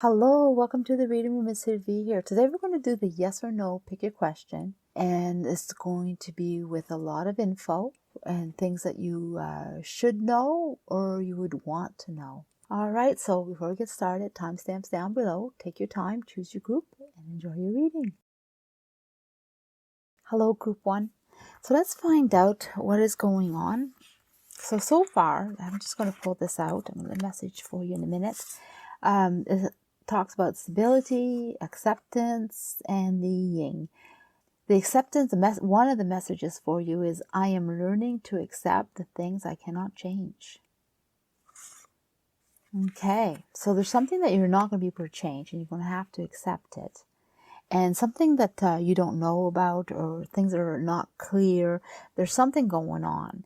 Hello, welcome to the reading room. It's Seer here. Today we're going to do the yes or no, pick your question. And it's going to be with a lot of info and things that you should know or you would want to know. All right, so before we get started, timestamps down below. Take your time, choose your group, and enjoy your reading. Hello, group 1. So let's find out what is going on. So far, I'm just going to pull this out. I'm going to message for you in a minute. It talks about stability, acceptance, and the yin. The acceptance, one of the messages for you is, I am learning to accept the things I cannot change. Okay, so there's something that you're not going to be able to change, and you're going to have to accept it. And something that you don't know about, or things that are not clear, there's something going on.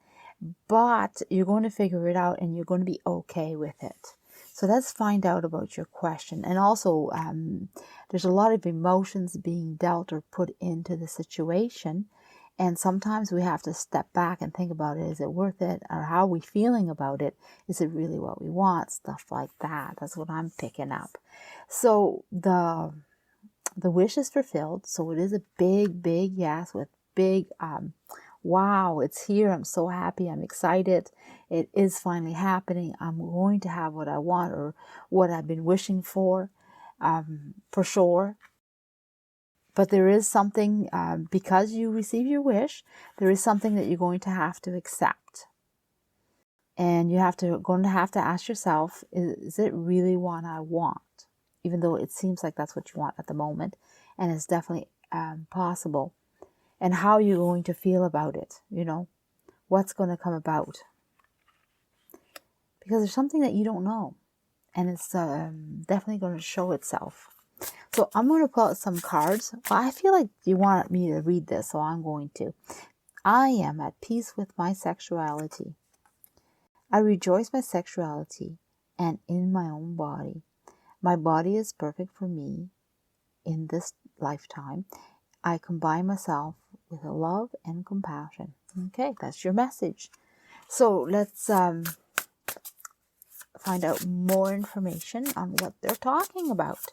But you're going to figure it out, and you're going to be okay with it. So let's find out about your question. And also, there's a lot of emotions being dealt or put into the situation. And sometimes we have to step back and think about it. Is it worth it? Or how are we feeling about it? Is it really what we want? Stuff like that. That's what I'm picking up. So the wish is fulfilled. So it is a big, big yes with big, wow, it's here. I'm so happy. I'm excited. It is finally happening. I'm going to have what I want or what I've been wishing for sure. But there is something, because you receive your wish, there is something that you're going to have to accept. And going to have to ask yourself, is it really what I want? Even though it seems like that's what you want at the moment. And it's definitely possible. And how you're going to feel about it, what's going to come about. Because there's something that you don't know. And it's definitely going to show itself. So I'm going to pull out some cards. Well, I feel like you want me to read this, so I'm going to. I am at peace with my sexuality. I rejoice my sexuality and in my own body. My body is perfect for me in this lifetime. I combine myself with love and compassion. Okay, that's your message. So let's find out more information on what they're talking about.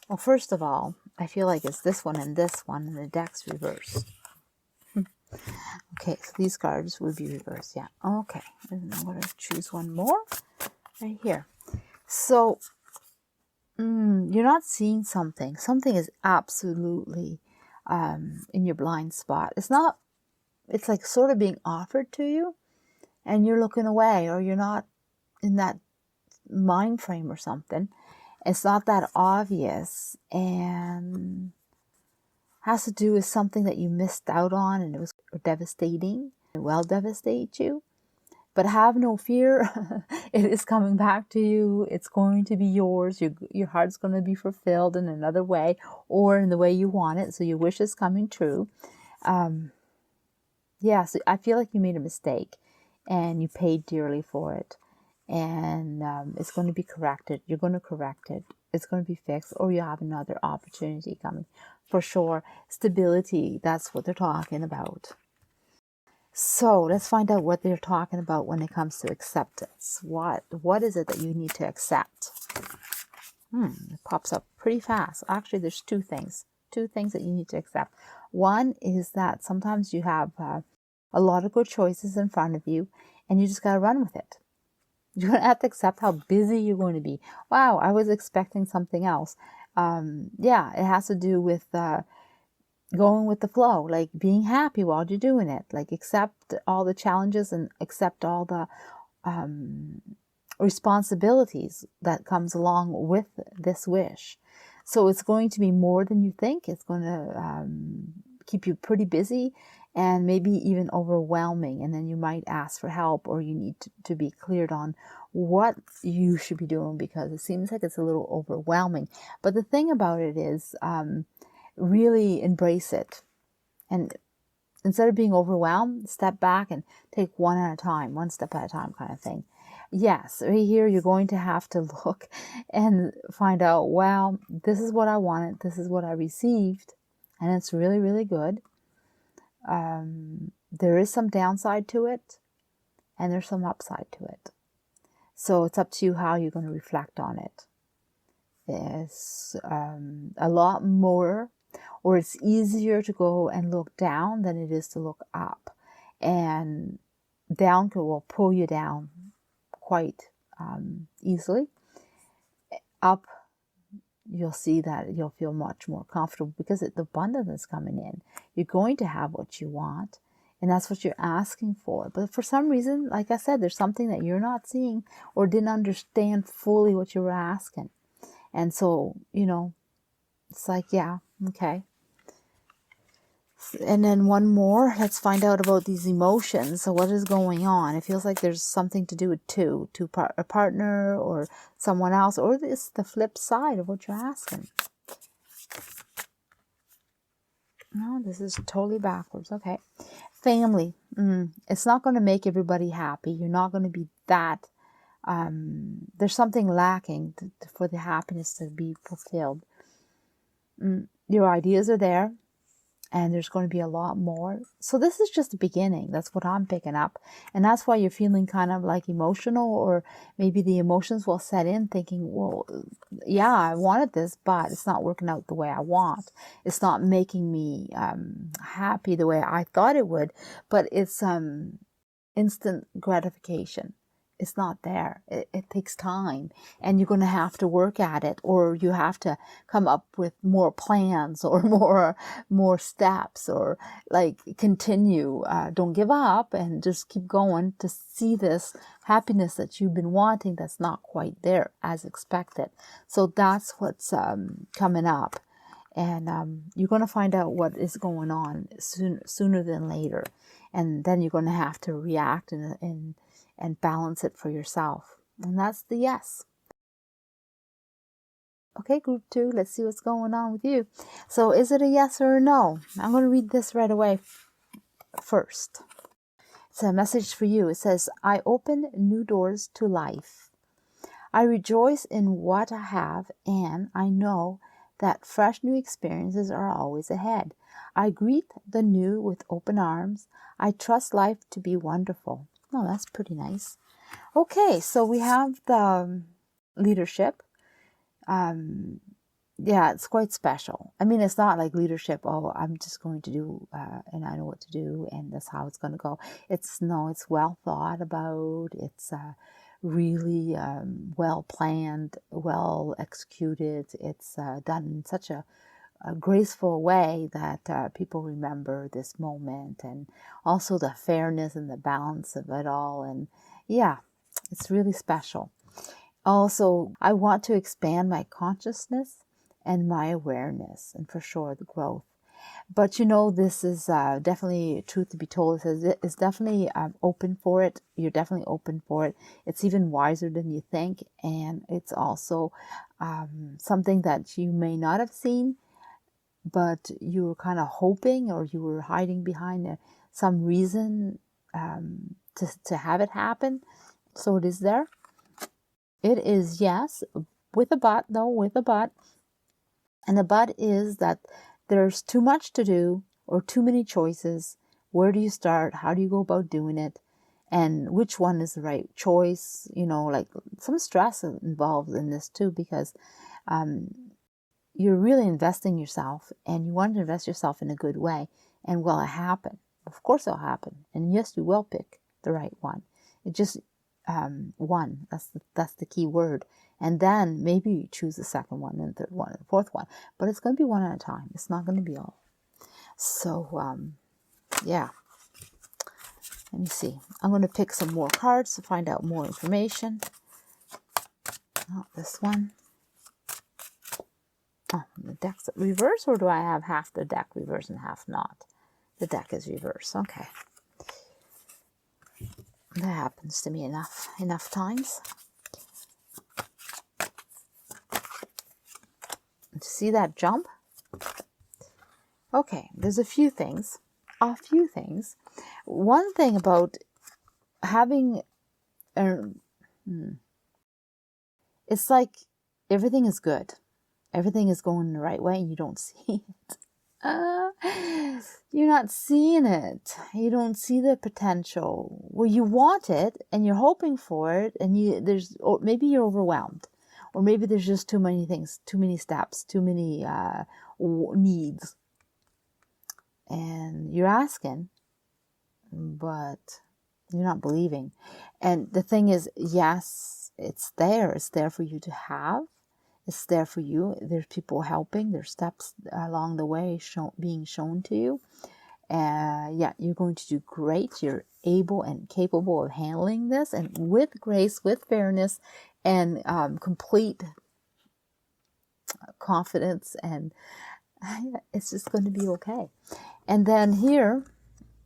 Well, first of all, I feel like it's this one and the deck's reversed. Okay, so these cards would be reversed, yeah. Okay, and I'm going to choose one more right here. So, you're not seeing something. Something is absolutely in your blind spot. It's like sort of being offered to you, and you're looking away, or you're not in that mind frame or something. It's not that obvious, and has to do with something that you missed out on, and it was devastating. It will devastate you. But have no fear. It is coming back to you. It's going to be yours. Your heart's going to be fulfilled in another way, or in the way you want it. So your wish is coming true. So I feel like you made a mistake, and you paid dearly for it. And it's going to be corrected. You're going to correct it. It's going to be fixed, or you have another opportunity coming. For sure. Stability, that's what they're talking about. So let's find out what they're talking about when it comes to acceptance. What is it that you need to accept? It pops up pretty fast. Actually, there's two things that you need to accept. One is that sometimes you have a lot of good choices in front of you, and you just got to run with it. You're going to have to accept how busy you're going to be. Wow, I was expecting something else. It has to do with going with the flow, like being happy while you're doing it, like accept all the challenges and accept all the responsibilities that comes along with this wish. So it's going to be more than you think. It's going to keep you pretty busy and maybe even overwhelming. And then you might ask for help, or you need to be cleared on what you should be doing, because it seems like it's a little overwhelming. But the thing about it is, really embrace it. And instead of being overwhelmed, step back and take one step at a time kind of thing. Yes, right here you're going to have to look and find out, well, this is what I wanted, this is what I received, and it's really, really good. There is some downside to it, and there's some upside to it. So it's up to you how you're going to reflect on it. It's a lot more, or it's easier to go and look down than it is to look up. And down will pull you down quite easily. Up, you'll see that you'll feel much more comfortable because the abundance is coming in. You're going to have what you want, and that's what you're asking for. But for some reason, like I said, there's something that you're not seeing or didn't understand fully what you were asking. And so, it's like, yeah, okay. And then one more, let's find out about these emotions. So what is going on? It feels like there's something to do with a partner or someone else, or it's the flip side of what you're asking. No, this is totally backwards. Okay. Family. It's not going to make everybody happy. You're not going to be that. There's something lacking for the happiness to be fulfilled. Your ideas are there. And there's going to be a lot more. So this is just the beginning. That's what I'm picking up. And that's why you're feeling kind of like emotional, or maybe the emotions will set in thinking, well, yeah, I wanted this, but it's not working out the way I want. It's not making me happy the way I thought it would, but it's instant gratification. It's not there. It takes time, and you're going to have to work at it, or you have to come up with more plans or more steps, or like continue. Don't give up and just keep going to see this happiness that you've been wanting that's not quite there as expected. So that's what's coming up, and you're going to find out what is going on sooner than later, and then you're going to have to react and balance it for yourself. And that's the yes. Okay, group 2, let's see what's going on with you. So is it a yes or a no? I'm going to read this right away first. It's a message for you. It says, I open new doors to life. I rejoice in what I have, and I know that fresh new experiences are always ahead. I greet the new with open arms. I trust life to be wonderful. Oh, that's pretty nice. Okay, so we have the leadership. Yeah, it's quite special. I mean, it's not like leadership, oh, I'm just going to do, and I know what to do, and that's how it's going to go. It's well thought about. It's really well planned, well executed. It's done in such a graceful way that people remember this moment, and also the fairness and the balance of it all. And yeah, it's really special. Also, I want to expand my consciousness and my awareness, and for sure the growth. But this is definitely, truth to be told, it says it's definitely open for it. You're definitely open for it. It's even wiser than you think, and it's also something that you may not have seen, but you were kind of hoping, or you were hiding behind some reason to have it happen. So it is there. It is yes, with a but, though, with a but. And the but is that there's too much to do, or too many choices. Where do you start? How do you go about doing it? And which one is the right choice? Like some stress involved in this too, because you're really investing yourself, and you want to invest yourself in a good way. And will it happen? Of course it'll happen. And yes, you will pick the right one. It just one. That's the key word. And then maybe you choose the second one, and third one, and fourth one. But it's going to be one at a time. It's not going to be all. So yeah. Let me see. I'm going to pick some more cards to find out more information. Oh, this one. Oh, the deck's reverse, or do I have half the deck reverse and half not? The deck is reverse. Okay. That happens to me enough times. See that jump? Okay, there's a few things. One thing about having it's like everything is good. Everything is going the right way, and you don't see it. You're not seeing it. You don't see the potential. Well, you want it and you're hoping for it, and or maybe you're overwhelmed, or maybe there's just too many things, too many steps, too many needs, and you're asking, but you're not believing. And the thing is, yes, it's there. It's there for you to have. It's there for you. There's people helping. There's steps along the way being shown to you. Yeah, you're going to do great. You're able and capable of handling this, and with grace, with fairness, and complete confidence, and it's just going to be okay. And then here,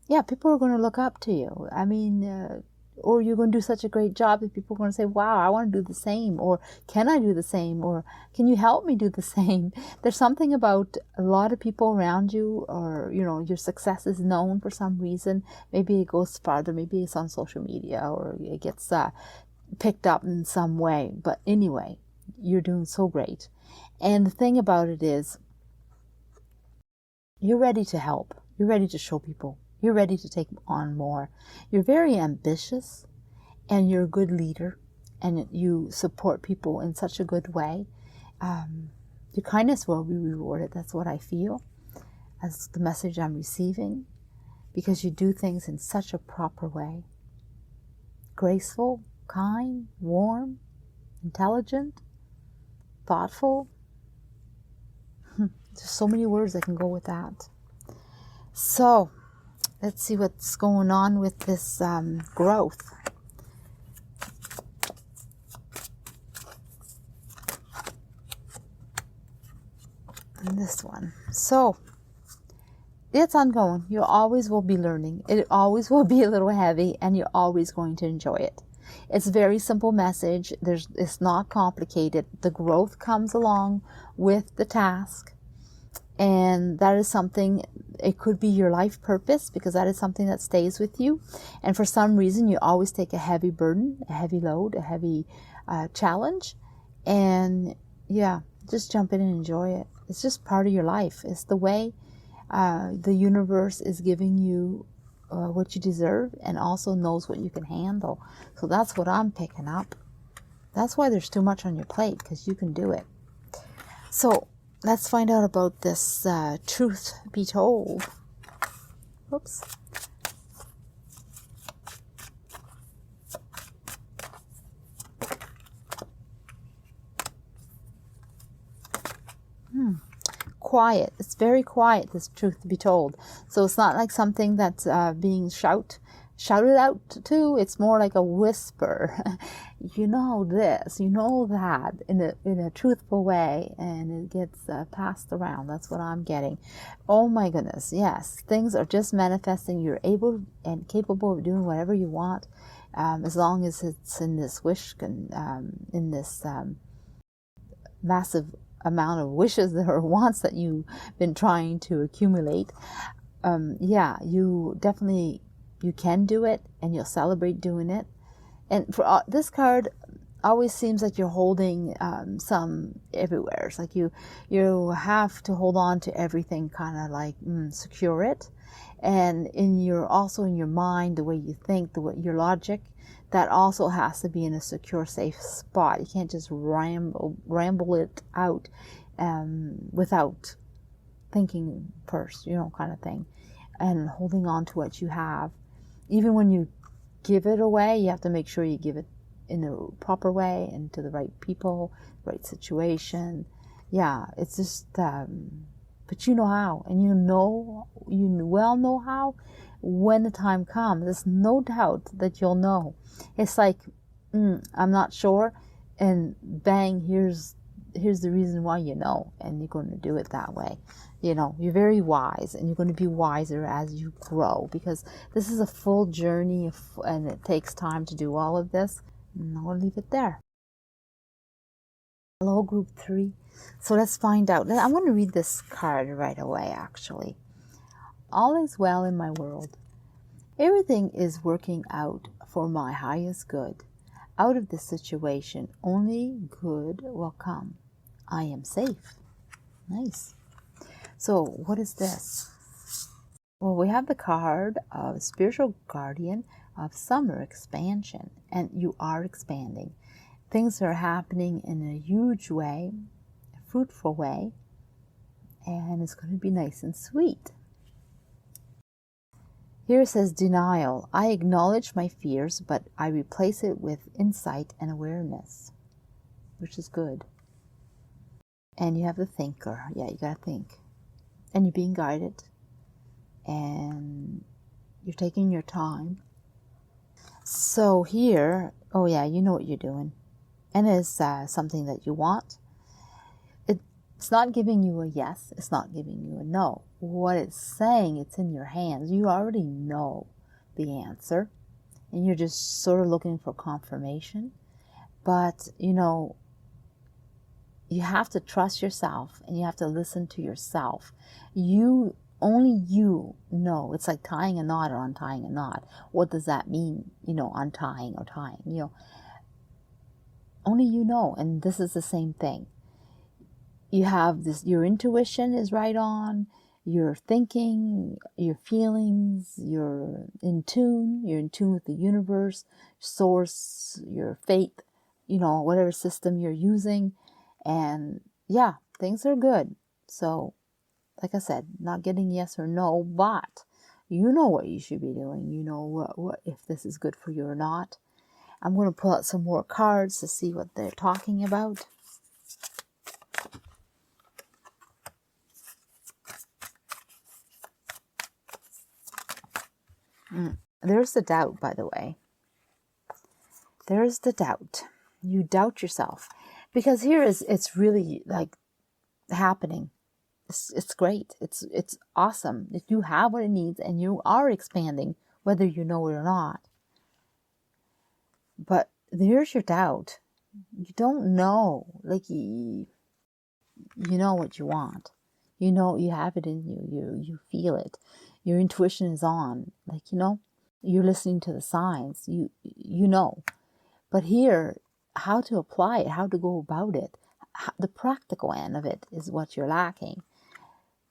yeah, people are going to look up to you. I mean, or you're going to do such a great job that people are going to say, wow, I want to do the same, or can I do the same, or can you help me do the same? There's something about a lot of people around you, or, you know, your success is known for some reason. Maybe it goes farther, maybe it's on social media, or it gets picked up in some way. But anyway, you're doing so great. And the thing about it is, you're ready to help. You're ready to show people. You're ready to take on more. You're very ambitious, and you're a good leader, and you support people in such a good way. Your kindness will be rewarded. That's what I feel. That's the message I'm receiving, because you do things in such a proper way. Graceful, kind, warm, intelligent, thoughtful. There's so many words that can go with that. So, let's see what's going on with this growth. And this one. So, it's ongoing. You always will be learning. It always will be a little heavy, and you're always going to enjoy it. It's a very simple message. It's not complicated. The growth comes along with the task. And that is something, it could be your life purpose, because that is something that stays with you. And for some reason, you always take a heavy burden, a heavy load, a heavy challenge. And yeah, just jump in and enjoy it. It's just part of your life. It's the way the universe is giving you what you deserve, and also knows what you can handle. So that's what I'm picking up. That's why there's too much on your plate, because you can do it. So let's find out about this truth be told. Whoops. Quiet. It's very quiet, this truth to be told. So it's not like something that's being shouted out to. It's more like a whisper. You know this, you know that, in a truthful way, and it gets passed around. That's what I'm getting. Oh my goodness, yes. Things are just manifesting. You're able and capable of doing whatever you want, as long as it's in this wish, in this massive amount of wishes or wants that you've been trying to accumulate. Yeah, you definitely, you can do it, and you'll celebrate doing it. And for this card, always seems like you're holding some everywhere. It's like you have to hold on to everything, kind of like secure it. And also in your mind, the way you think, your logic, that also has to be in a secure, safe spot. You can't just ramble it out without thinking first, kind of thing. And holding on to what you have. Even when you give it away, you have to make sure you give it in a proper way, and to the right people, right situation. Yeah, it's just, but you know how, and you well know how when the time comes. There's no doubt that you'll know. It's like, I'm not sure, and bang, here's the reason why you know, and you're going to do it that way. You're very wise, and you're going to be wiser as you grow, because this is a full journey, and it takes time to do all of this. And I'm going to leave it there. Hello, group 3. So let's find out. I'm going to read this card right away, actually. All is well in my world. Everything is working out for my highest good. Out of this situation, only good will come. I am safe. Nice. So what is this? Well, we have the card of spiritual guardian of summer expansion, and you are expanding. Things are happening in a huge way, a fruitful way, and it's going to be nice and sweet. Here it says denial. I acknowledge my fears, but I replace it with insight and awareness, which is good. And you have the thinker. Yeah, you got to think. And you're being guided. And you're taking your time. So here, oh yeah, you know what you're doing. And it's something that you want. It's not giving you a yes. It's not giving you a no. What it's saying, it's in your hands. You already know the answer. And you're just sort of looking for confirmation. But, you have to trust yourself and you have to listen to yourself. Only you know. It's like tying a knot or untying a knot. What does that mean, untying or tying? Only you know. And this is the same thing. You have this, your intuition is right on, your thinking, your feelings, you're in tune with the universe, source, your faith, whatever system you're using. And yeah, things are good. So, like I said, not getting yes or no, but you know what you should be doing. You know what if this is good for you or not. I'm going to pull out some more cards to see what they're talking about. There's the doubt, by the way. There's the doubt. You doubt yourself. Because here it's really like happening. It's great. It's awesome. If you have what it needs and you are expanding, whether you know it or not. But there's your doubt. You don't know. Like you know what you want. You know you have it in you. You feel it. Your intuition is on. Like, you're listening to the signs. You know. But here, how to apply it, how to go about it, the practical end of it is what you're lacking.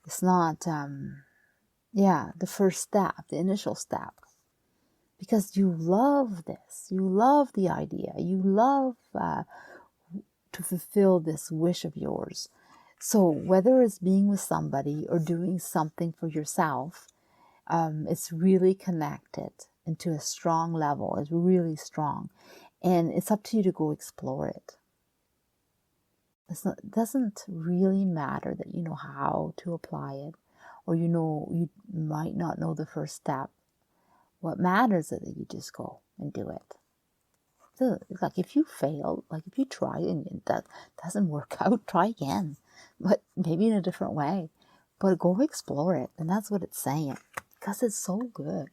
It's not, the first step, the initial step. Because you love this. You love the idea. You love to fulfill this wish of yours. So whether it's being with somebody or doing something for yourself, it's really connected into a strong level. It's really strong. And it's up to you to go explore it. It doesn't really matter that you know how to apply it, or you might not know the first step. What matters is that you just go and do it. So it's like if you fail, like if you try and that doesn't work out, try again, but maybe in a different way. But go explore it, and that's what it's saying, because it's so good.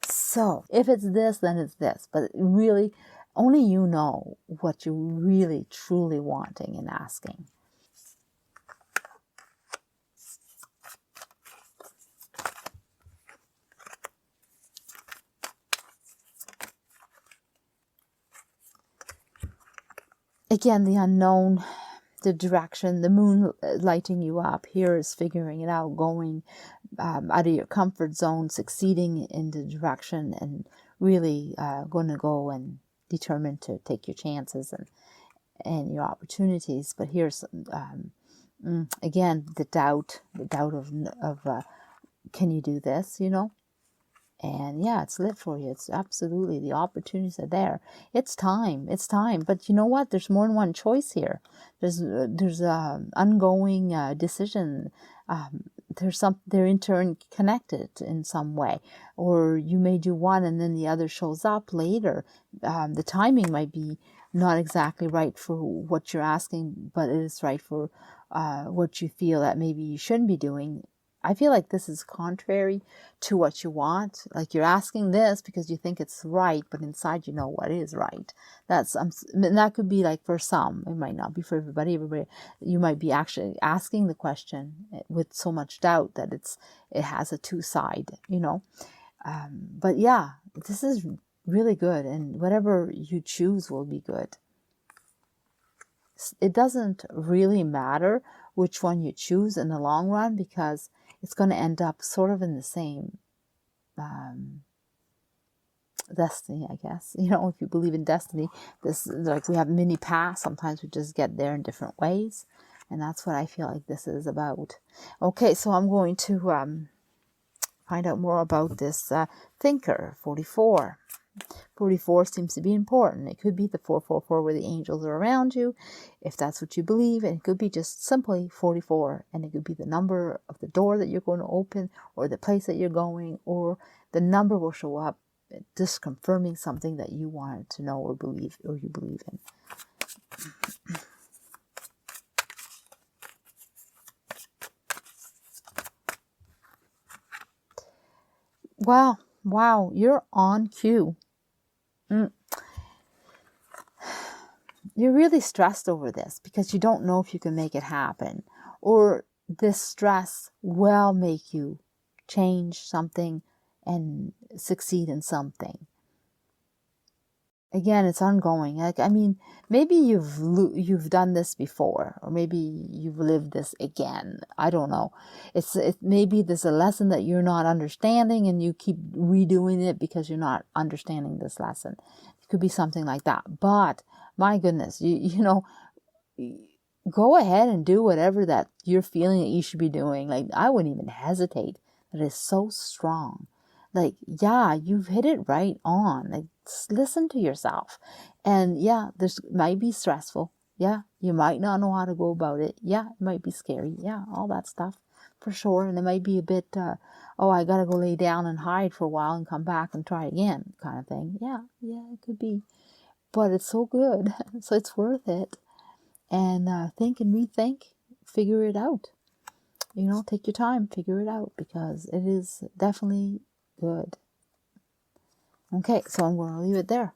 So if it's this, then it's this. But really, only you know what you're really, truly wanting and asking. Again, the unknown, the direction, the moon lighting you up. Here is figuring it out, going out of your comfort zone, succeeding in the direction, and really going to go and determined to take your chances and your opportunities. But here's again the doubt of can you do this? And yeah, it's lit for you. It's absolutely, the opportunities are there. It's time. But you know what? There's more than one choice here. There's ongoing decision. They're interconnected in some way, or you may do one and then the other shows up later. The timing might be not exactly right for what you're asking, but it is right for what you feel that maybe you shouldn't be doing. I feel like this is contrary to what you want. Like you're asking this because you think it's right, but inside you know what is right. And that could be like for some. It might not be for everybody. You might be actually asking the question with so much doubt that it has a two-side, But yeah, this is really good, and whatever you choose will be good. it doesn't really matter which one you choose in the long run, because it's going to end up sort of in the same destiny, I guess. You know, if you believe in destiny, this, like, we have mini paths. Sometimes we just get there in different ways. And that's what I feel like this is about. Okay, so I'm going to find out more about this thinker, 44. 44 seems to be important. It could be the 444 where the angels are around you, if that's what you believe. And it could be just simply 44. And it could be the number of the door that you're going to open, or the place that you're going, or the number will show up just confirming something that you wanted to know or believe, or you believe in. Wow, you're on cue. You're really stressed over this because you don't know if you can make it happen, or this stress will make you change something and succeed in something. Again, it's ongoing. Like, I mean, maybe you've done this before, or maybe you've lived this again. I don't know. Maybe there's a lesson that you're not understanding, and you keep redoing it because you're not understanding this lesson. It could be something like that. But my goodness, you know, go ahead and do whatever that you're feeling that you should be doing. Like, I wouldn't even hesitate. It is so strong. Like, yeah, you've hit it right on. Like, listen to yourself. And yeah, this might be stressful. Yeah, you might not know how to go about it. Yeah, it might be scary. Yeah, all that stuff for sure. And it might be a bit, oh, I got to go lay down and hide for a while and come back and try again kind of thing. Yeah, it could be. But it's so good. So it's worth it. And think and rethink, figure it out. You know, take your time, figure it out, because it is definitely good. Okay, so I'm going to leave it there.